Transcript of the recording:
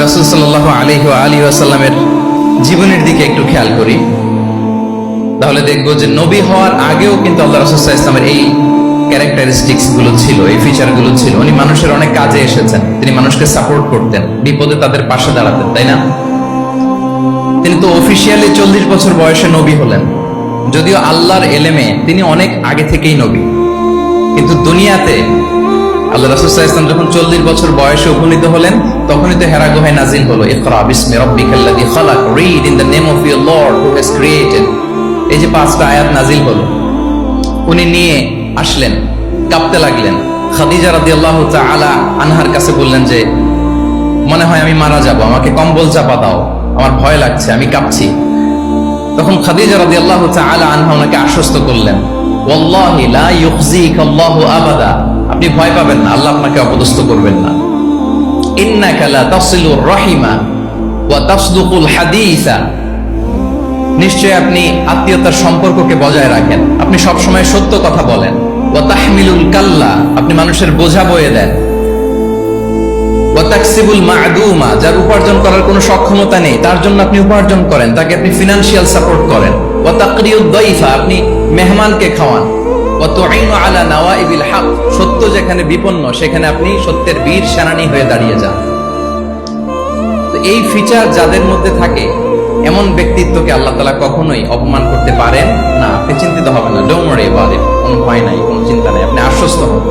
রাসূল সাল্লাল্লাহু আলাইহি ওয়া আলিহি ওয়াসাল্লামের জীবনের দিকে একটু খেয়াল করি, তাহলে দেখবো যে নবী হওয়ার আগেও কিন্তু আল্লাহ রাসূল সাল্লাল্লাহু আলাইহি ওয়াসাল্লামের এই ক্যারেক্টারিস্টিক্স গুলো ছিল, এই ফিচার গুলো ছিল। উনি মানুষের অনেক কাজে এসেছেন, তিনি মানুষকে সাপোর্ট করতেন, বিপদে তাদের পাশে দাঁড়াতেন, তাই না? তিনি তো অফিসিয়ালি 40 বছর বয়সে নবী হলেন, যদিও আল্লাহর এলেমে তিনি অনেক আগে থেকেই নবী। কিন্তু দুনিয়াতে আল্লাহ রাসূল সাল্লাল্লাহু আলাইহি ওয়াসাল্লাম যখন 40 বছর বয়সে উপনীত হলেন, তখনই তো হেরা গুহায় নাজিল হলো ইকরা বিসমি রাব্বিকাল্লাযী খালাক, read in the name of your lord who has created. এই যে 5টা আয়াত নাজিল হলো, উনি নিয়ে আসলেন, কাঁপতে লাগলেন। খাদিজা রাদিয়াল্লাহু তাআলা আনহার কাছে বললেন যে মনে হয় আমি মারা যাব, আমাকে কম্বল চাপা দাও, আমার ভয় লাগছে, আমি কাঁপছি। তখন খাদিজা রাদিয়াল্লাহু তাআলা আনহা ওনাকে আশ্বস্ত করলেন, ওয়াল্লাহি লা ইউখজিকাল্লাহু আবাদা, আপনি ভয় পাবেন না, আল্লাহ আপনাকে অপদস্থ করবেন না। ইন্নাকা লা তাসিলুর রাহিমা ওয়া তাসদুকুল হাদিসা, নিশ্চয় আপনি আত্মীয়তার সম্পর্ককে বজায় রাখেন, আপনি সব সময় সত্য কথা বলেন। ওয়া তাহমিলুল কাল্লা, আপনি মানুষের বোঝা বয়ে দেন। ওয়া তাকসিবুল মা'দুমা, যার উপার্জন করার কোনো সক্ষমতা নেই তার জন্য আপনি উপার্জন করেন, তাকে আপনি ফিনান্সিয়াল সাপোর্ট করেন। ওয়া তাকরিউদ দাইফা, আপনি মেহমানকে খাওয়ান। ওয়া তুঈনু আলা নাওয়াইবিল হক, সত্য যেখানে বিপন্ন সেখানে আপনি সত্যের বীর সেনানী হয়ে দাঁড়িয়ে যান। তো এই ফিচার যাদের মধ্যে থাকে, এমন ব্যক্তিত্বকে আল্লাহ তাআলা কখনোই অপমান করতে পারেন না। আপনি চিন্তিত হবেন না, ডোন্ট ওয়ারি অ্যাবাউট ইট, কোনো ভয় নাই, কোনো চিন্তা নাই, আপনি আশ্বস্ত হন।